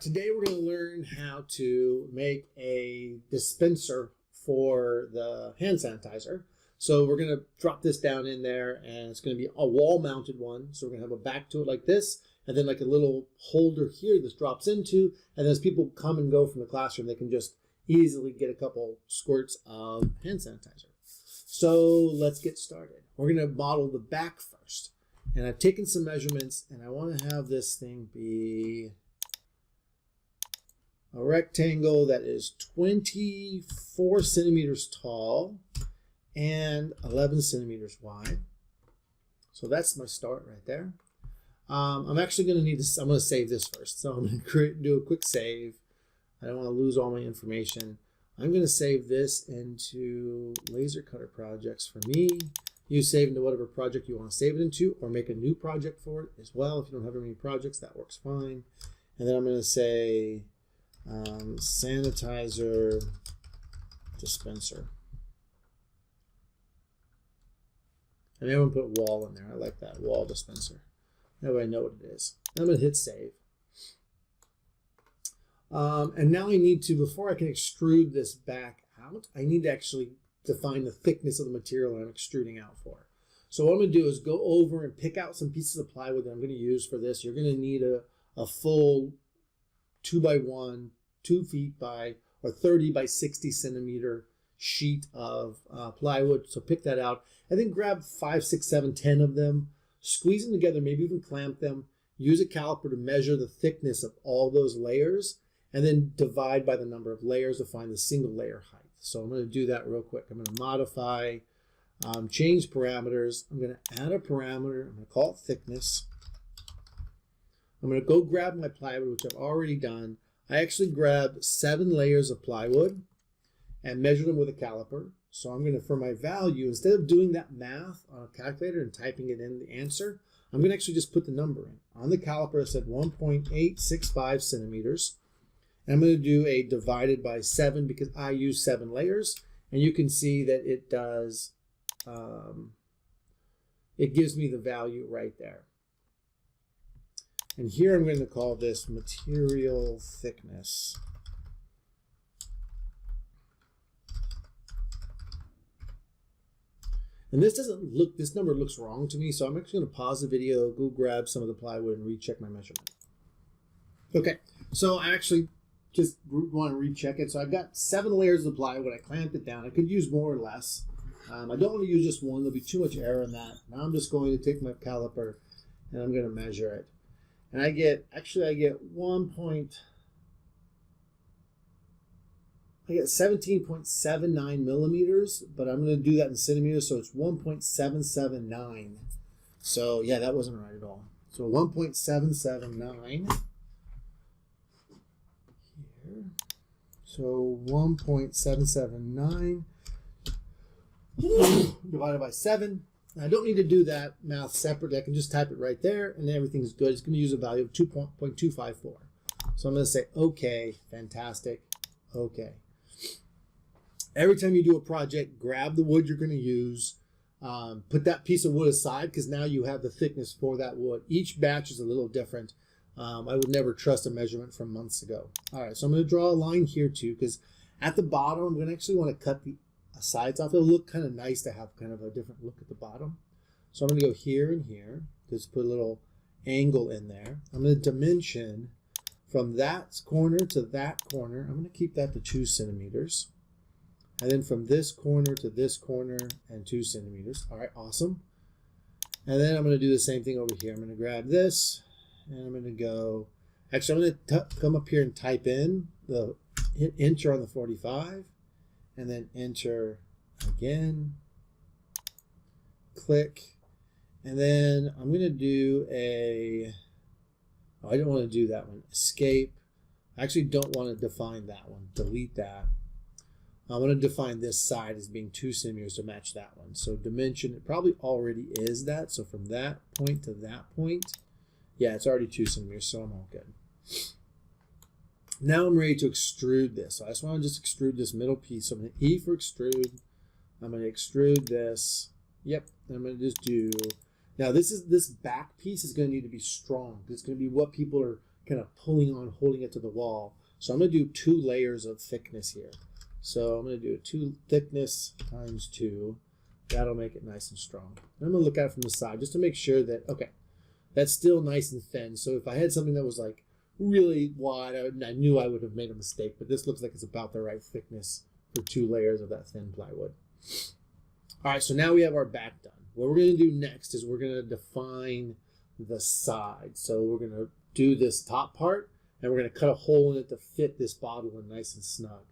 today we're going to learn how to make a dispenser for the hand sanitizer. So we're going to drop this down in there, and it's going to be a wall-mounted one. So we're going to have a back to it like this, and then like a little holder here this drops into, and as people come and go from the classroom, they can just easily get a couple squirts of hand sanitizer. So let's get started. We're going to model the back first. And I've taken some measurements, and I want to have this thing be a rectangle that is 24 centimeters tall and 11 centimeters wide. So that's my start right there. I'm actually going to need to, I'm going to save this first. So I'm going to do a quick save. I don't want to lose all my information. I'm going to save this into laser cutter projects for me. You save into whatever project you want to save it into, or make a new project for it as well. If you don't have very many projects, that works fine. And then I'm going to say sanitizer dispenser. And I'm going to put wall in there. I like that, wall dispenser. That way I know what it is. I'm going to hit save. And now I need to, before I can extrude this back out, I need to actually define the thickness of the material I'm extruding out for. So what I'm going to do is go over and pick out some pieces of plywood that I'm going to use for this. You're going to need a full 2x1, 2 feet by, or 30 by 60 centimeter sheet of plywood. So pick that out, and then grab 5, 6, 7, 10 of them, squeeze them together, maybe even clamp them, use a caliper to measure the thickness of all those layers, and then divide by the number of layers to find the single layer height. So I'm going to do that real quick. I'm going to modify, change parameters. I'm going to add a parameter. I'm going to call it thickness. I'm going to go grab my plywood, which I've already done. I actually grabbed 7 layers of plywood and measured them with a caliper. So I'm going to, for my value, instead of doing that math on a calculator and typing it in the answer, I'm going to actually just put the number in. On the caliper, I said 1.865 centimeters. And I'm going to do a divided by 7 because I use 7 layers. And you can see that it does, it gives me the value right there. And here I'm going to call this material thickness. And this doesn't look, this number looks wrong to me, so I'm actually going to pause the video, go grab some of the plywood and recheck my measurement. Okay, so I actually just want to recheck it. So I've got 7 layers of plywood. I clamped it down. I could use more or less. I don't want to use just one. There'll be too much error in that. Now I'm just going to take my caliper and I'm going to measure it. And I get 17.79 millimeters, but I'm going to do that in centimeters, so it's 1.779. So yeah, that wasn't right at all. So 1.779 here. So 1.779 divided by 7. I don't need to do that math separate. I can just type it right there, and everything's good. It's going to use a value of 2.254. So I'm going to say, okay, fantastic, okay. Every time you do a project, grab the wood you're going to use. Put that piece of wood aside because now you have the thickness for that wood. Each batch is a little different. I would never trust a measurement from months ago. All right, so I'm going to draw a line here too, because at the bottom, I'm going to actually want to cut the sides off. It'll look kind of nice to have kind of a different look at the bottom. So I'm going to go here and here. Just put a little angle in there. I'm going to dimension from that corner to that corner. I'm going to keep that to 2 centimeters. And then from this corner to this corner and 2 centimeters. All right, awesome. And then I'm going to do the same thing over here. I'm going to grab this and I'm going to go, actually I'm going to come up here and type in, hit enter on the 45 and then enter again, click. And then I'm going to do I don't want to do that one, escape. I actually don't want to define that one, delete that. I want to define this side as being 2 centimeters to match that one. So dimension, it probably already is that. So from that point to that point, yeah, it's already 2 centimeters, so I'm all good. Now I'm ready to extrude this. So I just want to just extrude this middle piece. So I'm going to E for extrude. I'm going to extrude this. Yep, and I'm going to just do, now this back piece is going to need to be strong. It's going to be what people are kind of pulling on, holding it to the wall. So I'm going to do 2 layers of thickness here. So I'm going to do 2 thickness times 2. That'll make it nice and strong. And I'm going to look at it from the side just to make sure that, okay, that's still nice and thin. So if I had something that was like really wide, I knew I would have made a mistake, but this looks like it's about the right thickness for 2 layers of that thin plywood. All right, so now we have our back done. What we're going to do next is we're going to define the side. So we're going to do this top part, and we're going to cut a hole in it to fit this bottle in nice and snug.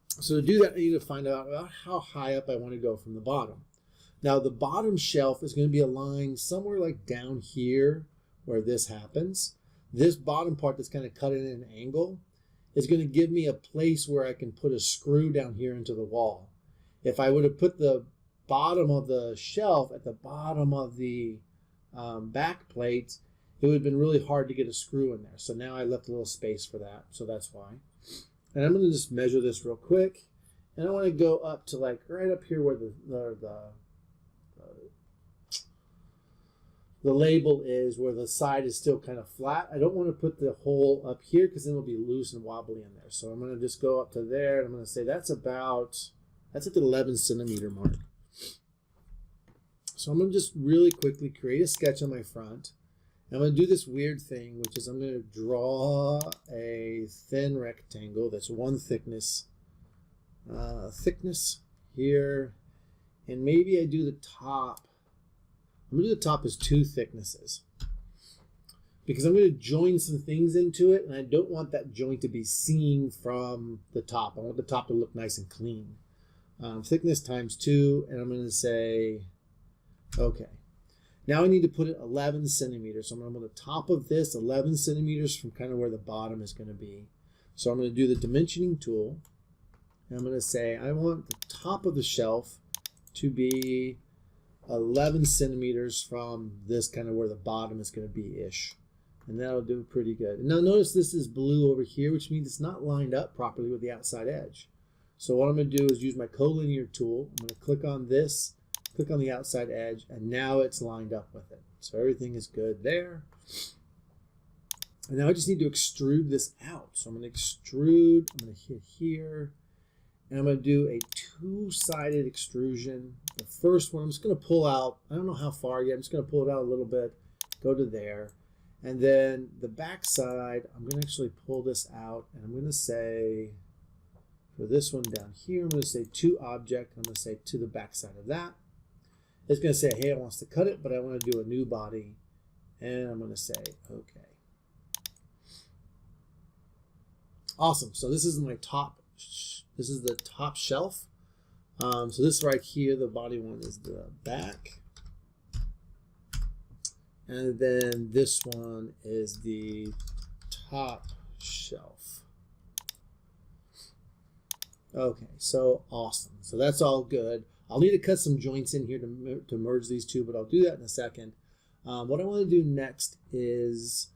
So to do that, I need to find out how high up I want to go from the bottom. Now the bottom shelf is going to be aligned somewhere like down here where this happens. This bottom part that's kind of cut in an angle is going to give me a place where I can put a screw down here into the wall. If I would have put the bottom of the shelf at the bottom of the back plate, it would have been really hard to get a screw in there. So now I left a little space for that, so that's why. And I'm going to just measure this real quick. And I want to go up to like right up here where the label is, where the side is still kind of flat. I don't want to put the hole up here because then it'll be loose and wobbly in there. So I'm going to just go up to there, and I'm going to say that's at the 11 centimeter mark. So I'm going to just really quickly create a sketch on my front. I'm going to do this weird thing, which is I'm going to draw a thin rectangle that's 1 thickness here, and maybe I do the top. I'm going to do the top as 2 thicknesses because I'm going to join some things into it, and I don't want that joint to be seen from the top. I want the top to look nice and clean. Thickness times 2, and I'm going to say, okay. Now I need to put it 11 centimeters. So I'm going to the top of this 11 centimeters from kind of where the bottom is going to be. So I'm going to do the dimensioning tool. And I'm going to say I want the top of the shelf to be 11 centimeters from this kind of where the bottom is going to be-ish. And that'll do pretty good. And now notice this is blue over here, which means it's not lined up properly with the outside edge. So what I'm going to do is use my collinear tool. I'm going to click on this, click on the outside edge, and now it's lined up with it. So everything is good there. And now I just need to extrude this out. So I'm going to extrude, I'm going to hit here, and I'm going to do a 2-sided extrusion. The first one, I'm just going to pull out, I don't know how far yet, I'm just going to pull it out a little bit, go to there. And then the back side, I'm going to actually pull this out, and I'm going to say, for this one down here, I'm going to say to object, I'm going to say to the back side of that. It's going to say, hey, it wants to cut it, but I want to do a new body. And I'm going to say, okay. Awesome. So this is my top, this is the top shelf. So this right here, the body one is the back. And then this one is the top shelf. Okay, so awesome. So that's all good. I'll need to cut some joints in here to merge these two, but I'll do that in a second. What I want to do next is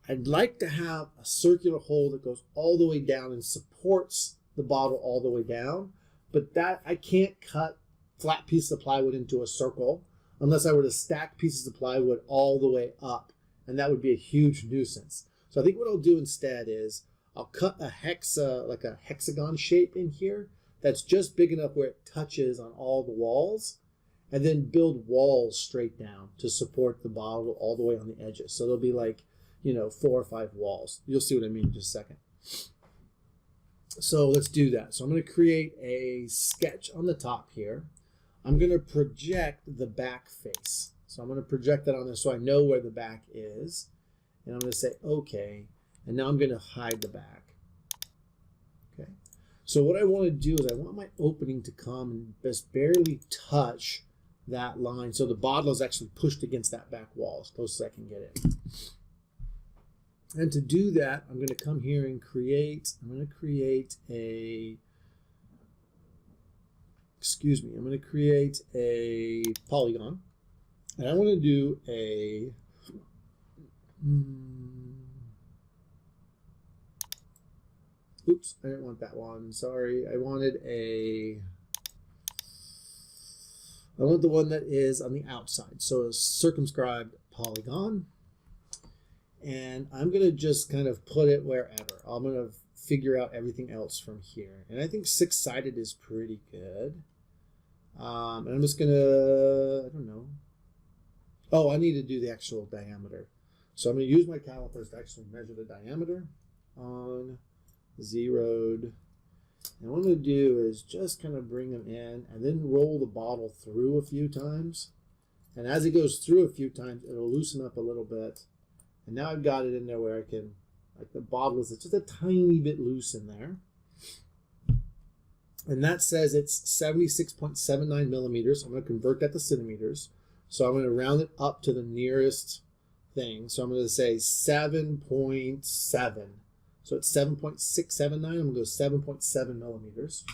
I'd like to have a circular hole that goes all the way down and supports the bottle all the way down, but that I can't cut flat pieces of plywood into a circle unless I were to stack pieces of plywood all the way up, and that would be a huge nuisance. So I think what I'll do instead is I'll cut a like a hexagon shape in here that's just big enough where it touches on all the walls, and then build walls straight down to support the bottle all the way on the edges. So there'll be like, 4 or 5 walls. You'll see what I mean in just a second. So let's do that. So I'm going to create a sketch on the top here. I'm going to project the back face. So I'm going to project that on there so I know where the back is. And I'm going to say, okay. And now I'm going to hide the back. Okay. So what I want to do is I want my opening to come and just barely touch that line. So the bottle is actually pushed against that back wall as close as I can get it. And to do that, I'm going to come here and create a polygon. And I want to do a, oops, I didn't want that one. Sorry. I want the one that is on the outside. So a circumscribed polygon. And I'm going to just kind of put it wherever. I'm going to figure out everything else from here. And I think 6-sided is pretty good. And I'm just going to, I don't know. Oh, I need to do the actual diameter. So I'm going to use my calipers to actually measure the diameter on zeroed. And what I'm going to do is just kind of bring them in and then roll the bottle through a few times. And as it goes through a few times, it'll loosen up a little bit. And now I've got it in there where I can, like the bottle is just a tiny bit loose in there. And that says it's 76.79 millimeters. I'm going to convert that to centimeters. So I'm going to round it up to the nearest thing. So I'm going to say 7.7. So it's 7.679. I'm going to go 7.7 millimeters.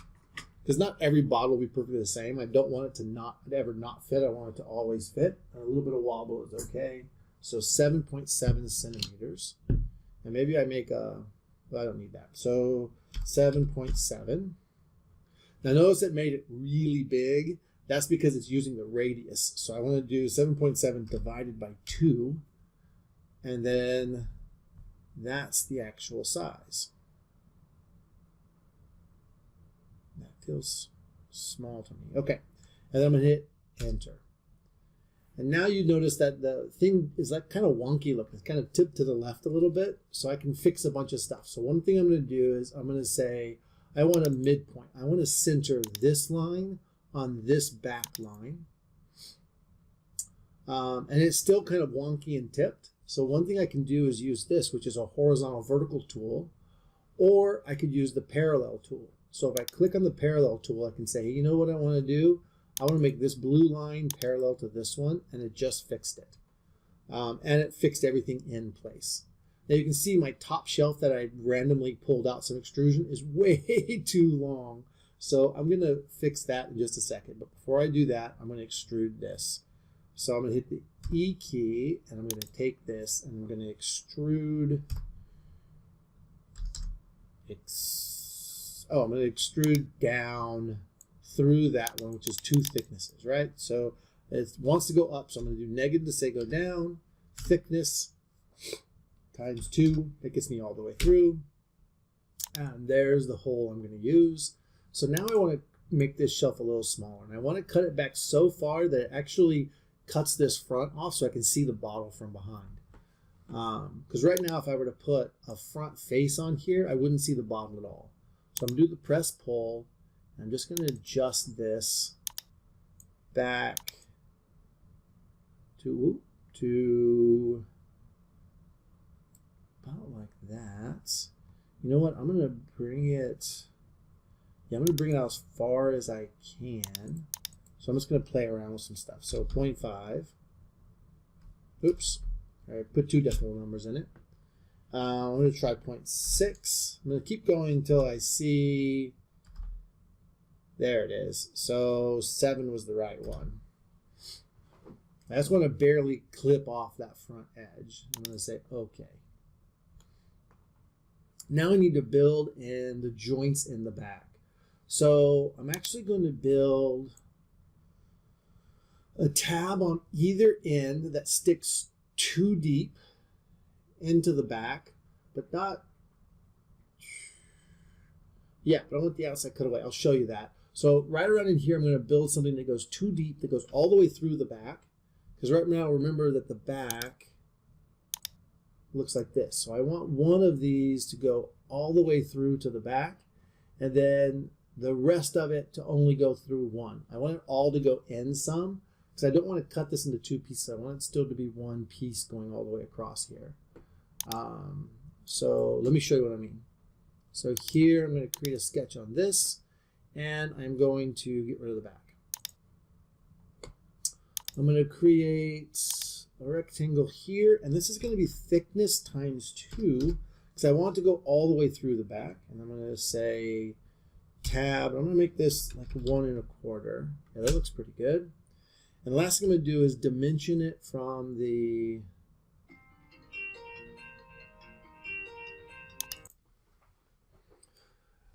Because not every bottle will be perfectly the same. I don't want it to ever not fit. I want it to always fit. A little bit of wobble is okay. So 7.7 centimeters. And maybe I make a, well, I don't need that. So 7.7. Now notice it made it really big. That's because it's using the radius. So I want to do 7.7 divided by 2. And then that's the actual size. That feels small to me. Okay. And then I'm going to hit enter. And now you notice that the thing is like kind of wonky looking. It's kind of tipped to the left a little bit. So I can fix a bunch of stuff. So one thing I'm going to do is I'm going to say, I want a midpoint. I want to center this line on this back line. And it's still kind of wonky and tipped. So one thing I can do is use this, which is a horizontal vertical tool, or I could use the parallel tool. So if I click on the parallel tool, I can say, hey, you know what I want to do? I want to make this blue line parallel to this one, and it just fixed it. And it fixed everything in place. Now you can see my top shelf that I randomly pulled out some extrusion is way too long. So I'm going to fix that in just a second. But before I do that, I'm going to extrude this. So I'm going to hit the E key, and I'm going to take this, and I'm going to extrude. I'm going to extrude down through that one, which is 2 thicknesses, right? So it wants to go up, so I'm going to do negative to say go down, thickness times 2. That gets me all the way through. And there's the hole I'm going to use. So now I want to make this shelf a little smaller, and I want to cut it back so far that it actually cuts this front off so I can see the bottle from behind. Because right now, if I were to put a front face on here, I wouldn't see the bottle at all. So I'm going to do the press pull. I'm just going to adjust this back to about like that. You know what? I'm going to bring it. Yeah, I'm going to bring it out as far as I can. So I'm just going to play around with some stuff. So 0.5. Oops. I put 2 decimal numbers in it. I'm going to try 0.6. I'm going to keep going until I see. There it is. So 7 was the right one. I just want to barely clip off that front edge. I'm going to say okay. Now I need to build in the joints in the back. So I'm actually going to build a tab on either end that sticks too deep into the back, but not, yeah, but I want the outside cut away. I'll show you that. So right around in here, I'm going to build something that goes too deep, that goes all the way through the back. Because right now, remember that the back looks like this. So I want one of these to go all the way through to the back, and then the rest of it to only go through one. I want it all to go in some, because I don't want to cut this into 2 pieces. I want it still to be one piece going all the way across here. So let me show you what I mean. So here I'm going to create a sketch on this, and I'm going to get rid of the back. I'm going to create a rectangle here, and this is going to be thickness times 2, because I want it to go all the way through the back. And I'm going to say tab. I'm going to make this like 1 1/4. Yeah, that looks pretty good. And the last thing I'm going to do is dimension it from the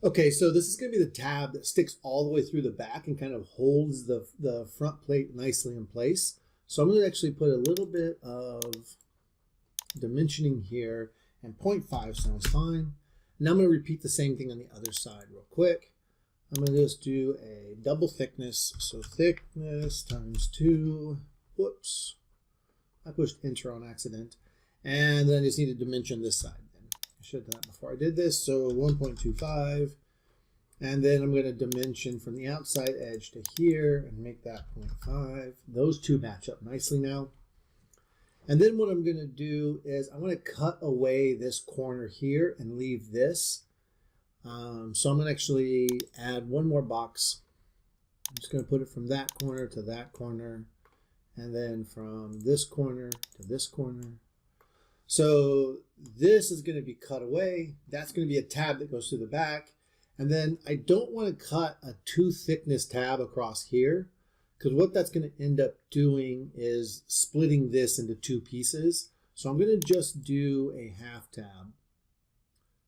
okay, so this is going to be the tab that sticks all the way through the back and kind of holds the front plate nicely in place. So I'm going to actually put a little bit of dimensioning here, and 0.5 sounds fine. Now I'm going to repeat the same thing on the other side real quick. I'm going to just do a double thickness. So thickness times 2. Whoops. I pushed enter on accident. And then I just need to dimension this side. Then I should have done that before I did this. So 1.25. And then I'm going to dimension from the outside edge to here and make that 0.5. Those two match up nicely now. And then what I'm going to do is I'm going to cut away this corner here and leave this. So I'm going to actually add one more box. I'm just going to put it from that corner to that corner, and then from this corner to this corner. So this is going to be cut away. That's going to be a tab that goes through the back. And then I don't want to cut a 2 thickness tab across here, because what that's going to end up doing is splitting this into 2 pieces. So I'm going to just do a half tab.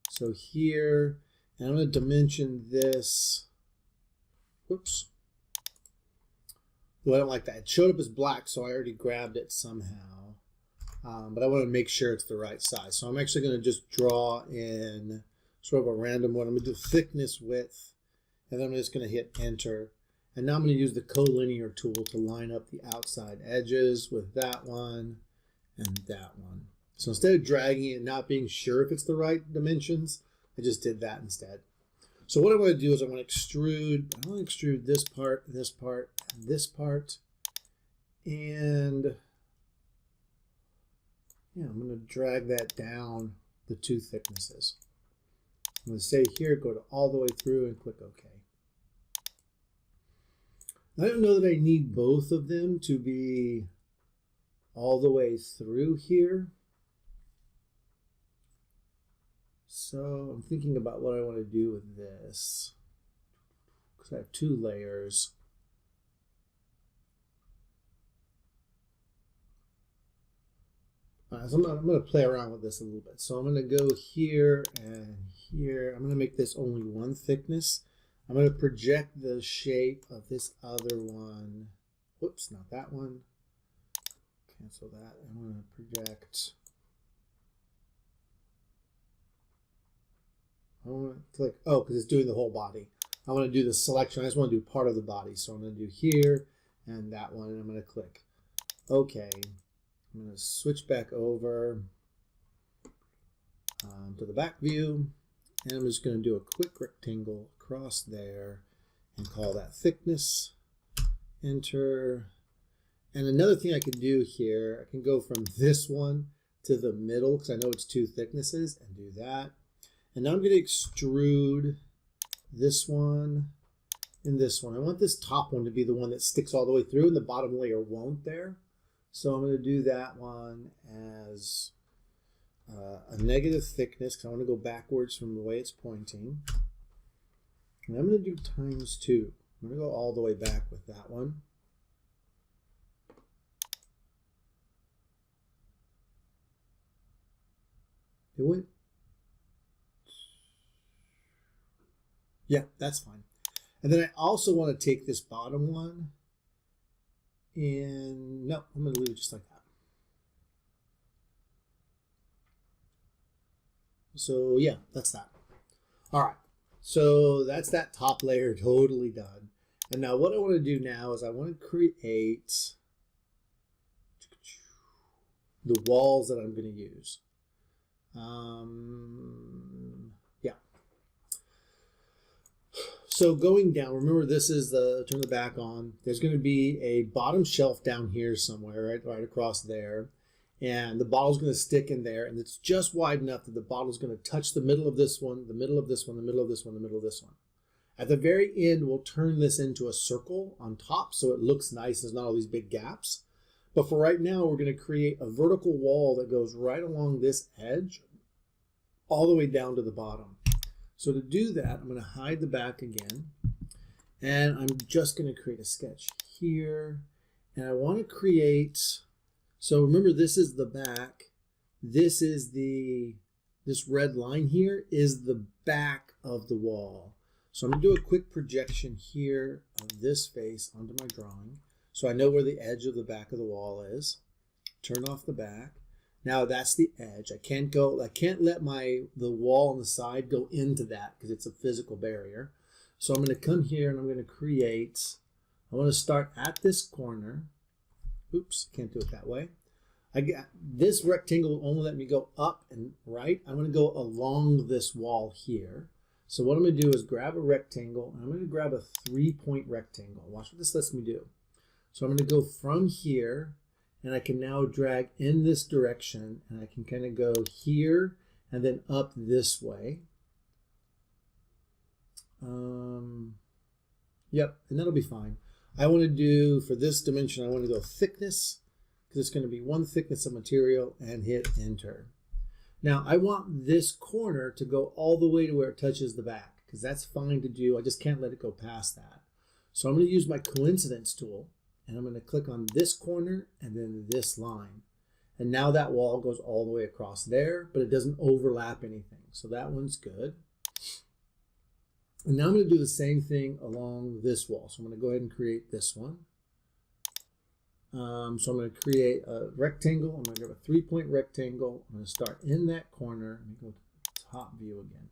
So here, and I'm going to dimension this. Whoops. Well, I don't like that. It showed up as black, so I already grabbed it somehow. But I want to make sure it's the right size. So I'm actually going to just draw in sort of a random one. I'm going to do thickness, width, and then I'm just going to hit enter. And now I'm going to use the collinear tool to line up the outside edges with that one and that one. So instead of dragging it and not being sure if it's the right dimensions, I just did that instead. So what I want to do is I want to extrude. I want to extrude this part, and this part. And yeah, I'm going to drag that down the 2 thicknesses. I'm going to say here, go to all the way through and click OK. I don't know that I need both of them to be all the way through here. So I'm thinking about what I want to do with this, because I have 2 layers. So I'm going to play around with this a little bit. So I'm going to go here and here. I'm going to make this only 1 thickness. I'm going to project the shape of this other one. Whoops, not that one. Cancel that. I'm going to project. I want to click, oh, because it's doing the whole body. I want to do the selection. I just want to do part of the body. So I'm going to do here and that one, and I'm going to click OK. I'm going to switch back over to the back view, and I'm just going to do a quick rectangle across there and call that thickness. Enter. And another thing I can do here, I can go from this one to the middle, because I know it's 2 thicknesses, and do that. And now I'm going to extrude this one and this one. I want this top one to be the one that sticks all the way through, and the bottom layer won't there. So I'm going to do that one as a negative thickness, because I want to go backwards from the way it's pointing. And I'm going to do times 2. I'm going to go all the way back with that one. It went. Yeah, that's fine. And then I also want to take this bottom one, and no, I'm going to leave it just like that. So yeah, that's that. All right, so that's that top layer totally done. And now what I want to do now is I want to create the walls that I'm going to use. Yeah. So going down, remember this is the, turn the back on, there's going to be a bottom shelf down here somewhere, right across there. And the bottle's going to stick in there, and it's just wide enough that the bottle's going to touch the middle of this one, the middle of this one, the middle of this one, the middle of this one. At the very end, we'll turn this into a circle on top so it looks nice. There's not all these big gaps. But for right now, we're going to create a vertical wall that goes right along this edge all the way down to the bottom. So to do that, I'm going to hide the back again, and I'm just going to create a sketch here. And I want to create, so remember this is the back. This is this red line here is the back of the wall. So I'm going to do a quick projection here of this face onto my drawing, so I know where the edge of the back of the wall is. Turn off the back. Now that's the edge. I can't let the wall on the side go into that because it's a physical barrier. So I'm going to come here and I'm going to create, I want to start at this corner. Oops, can't do it that way. I got this rectangle will only let me go up and right. I'm going to go along this wall here. So what I'm going to do is grab a rectangle, and I'm going to grab a 3-point rectangle. Watch what this lets me do. So I'm going to go from here, and I can now drag in this direction, and I can kind of go here and then up this way. Yep, and that'll be fine. I want to do, for this dimension, I want to go thickness, because it's going to be one thickness of material, and hit enter. Now I want this corner to go all the way to where it touches the back, because that's fine to do. I just can't let it go past that. So I'm going to use my coincidence tool, and I'm going to click on this corner and then this line. And now that wall goes all the way across there, but it doesn't overlap anything. So that one's good. And now I'm going to do the same thing along this wall. So I'm going to go ahead and create this one. So I'm going to create a rectangle. I'm going to grab a 3-point rectangle. I'm going to start in that corner. Let me go to the top view again.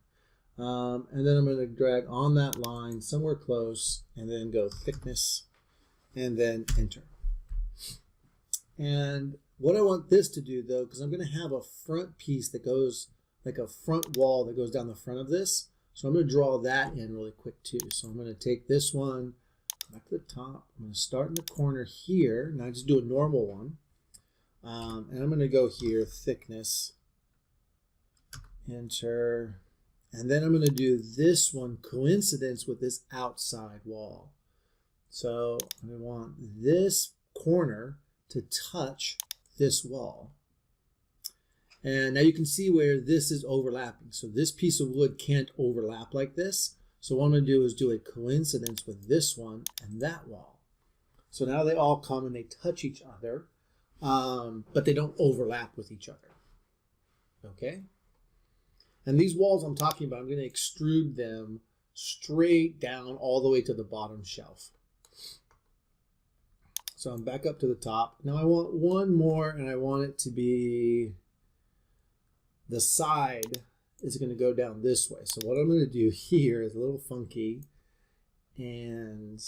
And then I'm going to drag on that line somewhere close and then go thickness and then enter. And what I want this to do though, because I'm going to have a front piece that goes like a front wall that goes down the front of this. So I'm going to draw that in really quick too. So I'm going to take this one back to the top. I'm going to start in the corner here. Now I just do a normal one. And I'm going to go here, thickness, enter. And then I'm going to do this one, coincidence with this outside wall. So I want this corner to touch this wall. And now you can see where this is overlapping. So this piece of wood can't overlap like this. So what I'm going to do is do a coincidence with this one and that wall. So now they all come and they touch each other, but they don't overlap with each other. Okay? And these walls I'm talking about, I'm going to extrude them straight down all the way to the bottom shelf. So I'm back up to the top. Now I want one more, and I want it to be the side is going to go down this way. So what I'm going to do here is a little funky, and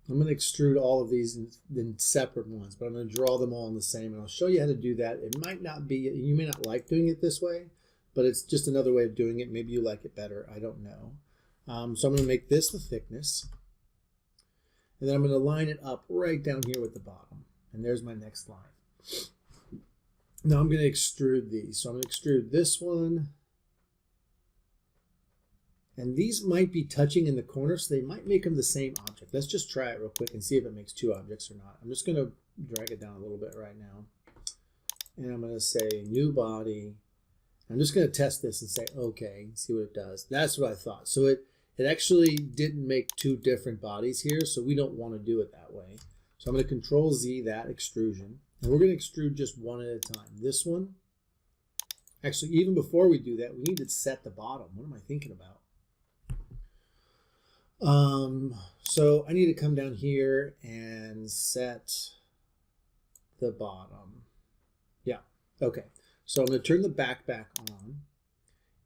I'm going to extrude all of these in separate ones, but I'm going to draw them all in the same, and I'll show you how to do that. It might not be, you may not like doing it this way, but it's just another way of doing it. Maybe you like it better. I don't know. So I'm going to make this the thickness, and then I'm going to line it up right down here with the bottom. And there's my next line. Now I'm going to extrude these. So I'm going to extrude this one. And these might be touching in the corner, so they might make them the same object. Let's just try it real quick and see if it makes two objects or not. I'm just going to drag it down a little bit right now. And I'm going to say new body. I'm just going to test this and say okay, see what it does. That's what I thought. So it actually didn't make two different bodies here, so we don't want to do it that way. So I'm going to Control Z that extrusion, and we're going to extrude just one at a time. This one, actually, even before we do that, we need to set the bottom. What am I thinking about? So I need to come down here and set the bottom. Yeah, okay. So I'm going to turn the back on,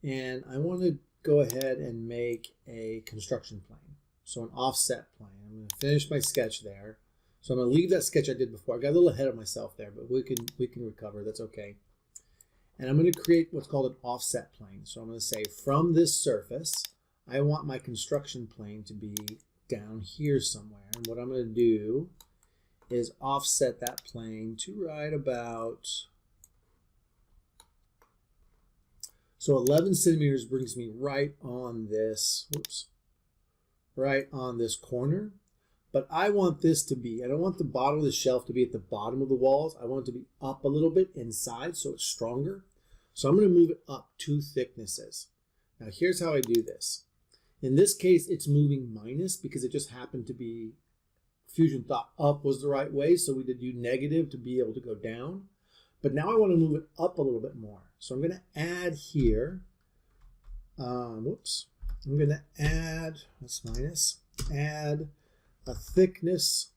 and I want to go ahead and make a construction plane. So an offset plane. I'm going to finish my sketch there. So I'm going to leave that sketch I did before. I got a little ahead of myself there, but we can recover. That's okay. And I'm going to create what's called an offset plane. So I'm going to say from this surface, I want my construction plane to be down here somewhere. And what I'm going to do is offset that plane to right about, so 11 centimeters brings me right on this, whoops, right on this corner. But I want this to be, I don't want the bottom of the shelf to be at the bottom of the walls. I want it to be up a little bit inside so it's stronger. So I'm going to move it up 2 thicknesses. Now here's how I do this. In this case, it's moving minus because it just happened to be, Fusion thought up was the right way, so we did do negative to be able to go down. But now I want to move it up a little bit more. So I'm going to add here, I'm going to add, that's minus, add a thickness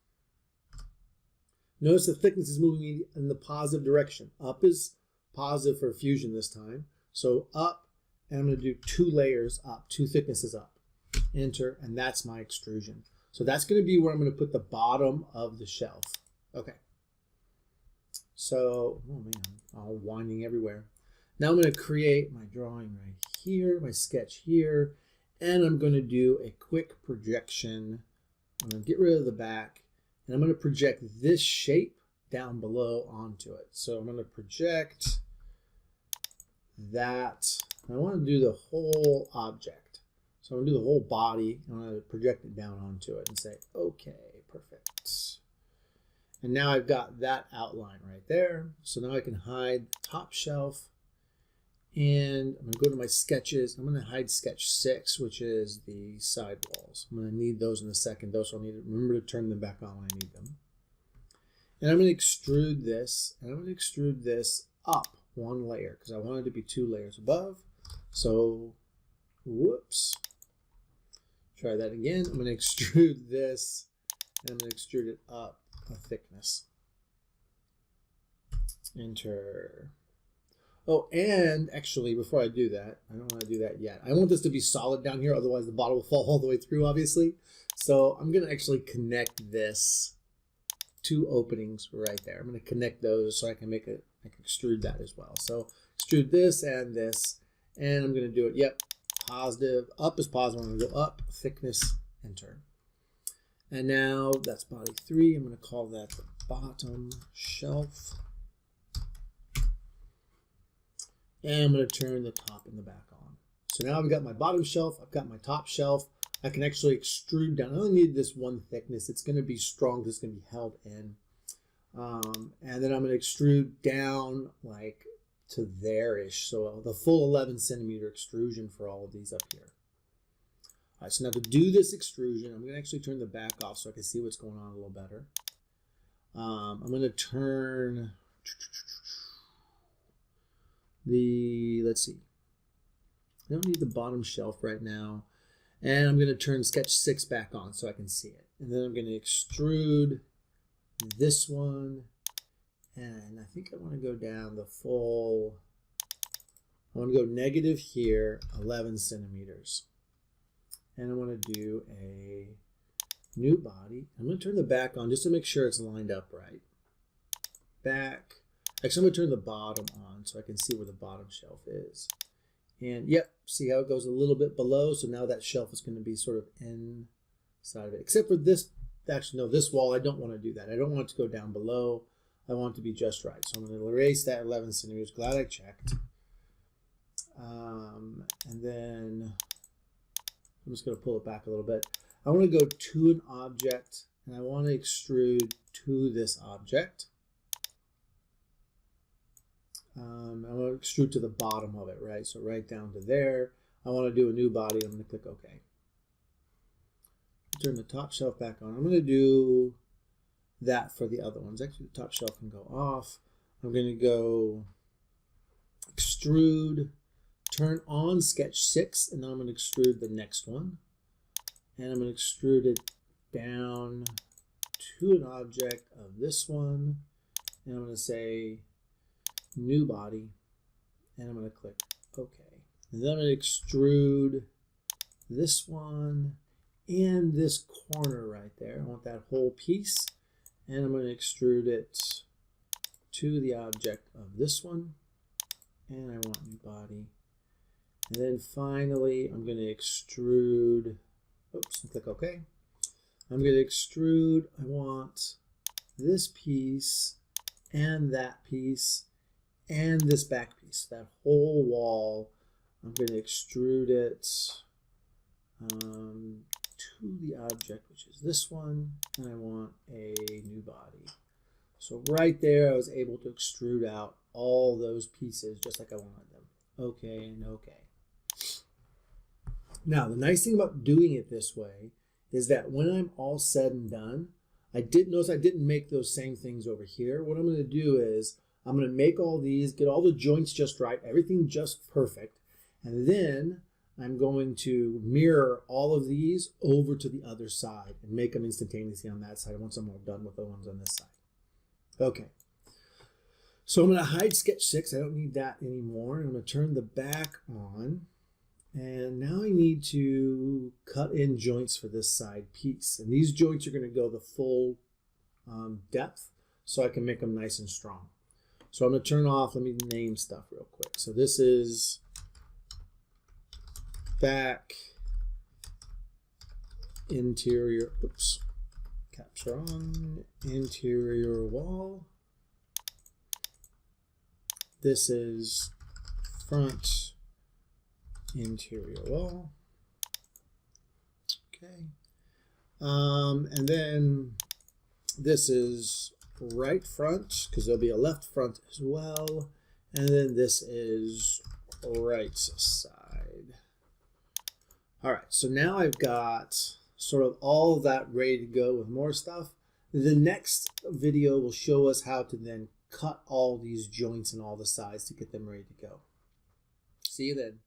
Notice the thickness is moving in the positive direction. Up is positive for fusion this time. So up, and I'm going to do 2 layers up, 2 thicknesses up. Enter, and that's my extrusion. So that's going to be where I'm going to put the bottom of the shelf. Okay. So, oh man, I'm all winding everywhere. Now I'm going to create my drawing right here, my sketch here, and I'm going to do a quick projection. I'm going to get rid of the back, and I'm going to project this shape down below onto it. So I'm going to project that. I want to do the whole object. So I'm going to do the whole body. I'm going to project it down onto it and say, okay, perfect. And now I've got that outline right there. So now I can hide the top shelf. And I'm going to go to my sketches. I'm going to hide sketch 6, which is the side walls. I'm going to need those in a second, though, so I'll need to remember to turn them back on when I need them. And I'm going to extrude this, and I'm going to extrude this up 1 layer because I want it to be 2 layers above. So, whoops. Try that again. I'm going to extrude this, and I'm going to extrude it up a thickness. Enter. Oh, and actually, before I do that, I don't want to do that yet. I want this to be solid down here, otherwise the bottle will fall all the way through, obviously. So I'm going to actually connect this 2 openings right there. I'm going to connect those so I can make it, I can extrude that as well. So extrude this, and I'm going to do it, yep, positive. Up is positive. I'm going to go up, thickness, enter. And now that's body 3. I'm going to call that the bottom shelf. And I'm going to turn the top and the back on. So now I've got my bottom shelf. I've got my top shelf. I can actually extrude down. I only need this 1 thickness. It's going to be strong. It's going to be held in. And then I'm going to extrude down like to there-ish. So the full 11 centimeter extrusion for all of these up here. All right, so now to do this extrusion, I'm going to actually turn the back off so I can see what's going on a little better. I'm going to turn let's see, I don't need the bottom shelf right now, and I'm going to turn sketch 6 back on so I can see it, and then I'm going to extrude this one, and I think I want to go down the full, I want to go negative here 11 centimeters, and I want to do a new body. I'm going to turn the back on just to make sure it's lined up right. Back. Actually, I'm going to turn the bottom on so I can see where the bottom shelf is. And yep, see how it goes a little bit below. So now that shelf is going to be sort of inside of it. Except for this, actually no, this wall, I don't want to do that. I don't want it to go down below. I want it to be just right. So I'm going to erase that 11 centimeters. Glad I checked. And then I'm just going to pull it back a little bit. I want to go to an object, and I want to extrude to this object. I want to extrude to the bottom of it, right? So right down to there. I want to do a new body. I'm going to click OK. Turn the top shelf back on. I'm going to do that for the other ones. Actually, the top shelf can go off. I'm going to go extrude, turn on sketch 6, and then I'm going to extrude the next one. And I'm going to extrude it down to an object of this one. And I'm going to say new body, and I'm going to click OK. And then I'm going to extrude this one and this corner right there. I want that whole piece, and I'm going to extrude it to the object of this one, and I want new body. And then finally, I'm going to extrude, oops, and click OK. I'm going to extrude, I want this piece and that piece and this back piece, that whole wall. I'm going to extrude it to the object, which is this one, and I want a new body. So right there, I was able to extrude out all those pieces just like I wanted them. Okay and okay. Now, the nice thing about doing it this way is that when I'm all said and done, I did notice I didn't make those same things over here. What I'm going to do is I'm going to make all these, get all the joints just right, everything just perfect, and then I'm going to mirror all of these over to the other side and make them instantaneously on that side once I'm all done with the ones on this side. Okay. So I'm going to hide sketch 6. I don't need that anymore. I'm going to turn the back on. And now I need to cut in joints for this side piece. And these joints are going to go the full depth so I can make them nice and strong. So I'm going to turn off, let me name stuff real quick. So this is back interior, oops, caps are on, interior wall. This is front interior wall. Okay. And then this is right front, because there'll be a left front as well. And then this is right side. All right, so now I've got sort of all of that ready to go with more stuff. The next video will show us how to then cut all these joints and all the sides to get them ready to go. See you then.